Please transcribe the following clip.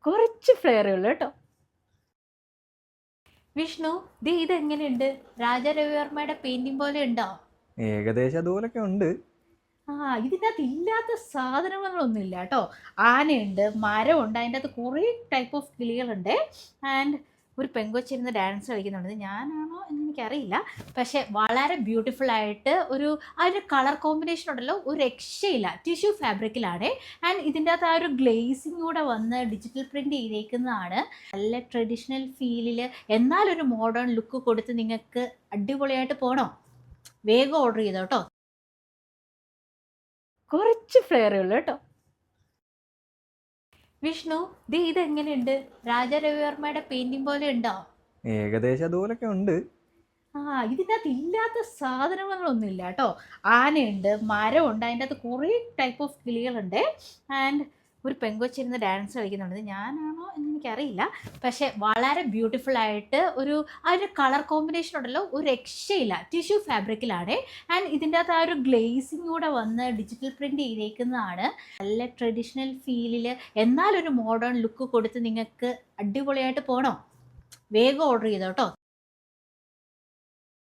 കുറച്ച് ഫ്ലെയറേ ഉള്ളൂ കേട്ടോ. വിഷ്ണു, ദേ ഇതെങ്ങനെയുണ്ട്? രാജാ രവിവർമ്മയുടെ പെയിന്റിംഗ് പോലെ ഉണ്ടോ? ഏകദേശം അതുപോലൊക്കെ ഉണ്ട്. ഇതിനകത്ത് ഇല്ലാത്ത സാധനങ്ങളൊന്നും ഇല്ല കേട്ടോ. ആനയുണ്ട്, മരമുണ്ട്, അതിൻ്റെ അകത്ത് കുറേ ടൈപ്പ് ഓഫ് കിളികളുണ്ട്. ആൻഡ് ഒരു പെങ്കൊച്ചിരുന്ന് ഡാൻസ് കളിക്കുന്നുണ്ട്. ഞാനാണോ എന്ന് എനിക്കറിയില്ല. പക്ഷേ വളരെ ബ്യൂട്ടിഫുൾ ആയിട്ട് അതിൻ്റെ കളർ കോമ്പിനേഷൻ ഉണ്ടല്ലോ, ഒരു രക്ഷയില്ല. ടിഷ്യൂ ഫാബ്രിക്കിലാണ്. ആൻഡ് ഇതിൻ്റെ അകത്ത് ആ ഒരു ഗ്ലേസിംഗ് കൂടെ വന്ന് ഡിജിറ്റൽ പ്രിൻ്റ് ചെയ്തേക്കുന്നതാണ്. നല്ല ട്രഡീഷണൽ ഫീലിൽ എന്നാലൊരു മോഡേൺ ലുക്ക് കൊടുത്ത് നിങ്ങൾക്ക് അടിപൊളിയായിട്ട് പോകണോ? വേഗം ഓർഡർ ചെയ്തോ കേട്ടോ. കുറച്ച് ഫ്ലെയറേ ഉള്ളൂ കേട്ടോ. വിഷ്ണു, ദേ ഇതെങ്ങനെയുണ്ട്? രാജാ രവിവർമ്മയുടെ പെയിന്റിംഗ് പോലെ ഉണ്ടോ? ഏകദേശം അതുപോലൊക്കെ ഉണ്ട്. ഇതിനകത്ത് ഇല്ലാത്ത സാധനങ്ങളൊന്നും ഇല്ല കേട്ടോ. ആനയുണ്ട്, മരമുണ്ട്, അതിൻ്റെ അകത്ത് കുറേ ടൈപ്പ് ഓഫ് കിളികളുണ്ട്. ആൻഡ് ഒരു പെങ്കൊച്ചിരുന്ന് ഡാൻസ് കളിക്കുന്നുണ്ട്. ഞാനാണോ എന്ന് എനിക്കറിയില്ല. പക്ഷേ വളരെ ബ്യൂട്ടിഫുൾ ആയിട്ട് അതിൻ്റെ കളർ കോമ്പിനേഷൻ ഉണ്ടല്ലോ, ഒരു രക്ഷയില്ല. ടിഷ്യൂ ഫാബ്രിക്കിലാണ്. ആൻഡ് ഇതിൻ്റെ അകത്ത് ആ ഒരു ഗ്ലേസിംഗ് കൂടെ വന്ന് ഡിജിറ്റൽ പ്രിൻ്റ് ചെയ്തേക്കുന്നതാണ്. നല്ല ട്രഡീഷണൽ ഫീലിൽ എന്നാലൊരു മോഡേൺ ലുക്ക് കൊടുത്ത് നിങ്ങൾക്ക് അടിപൊളിയായിട്ട് പോകണോ? വേഗം ഓർഡർ ചെയ്തോ കേട്ടോ.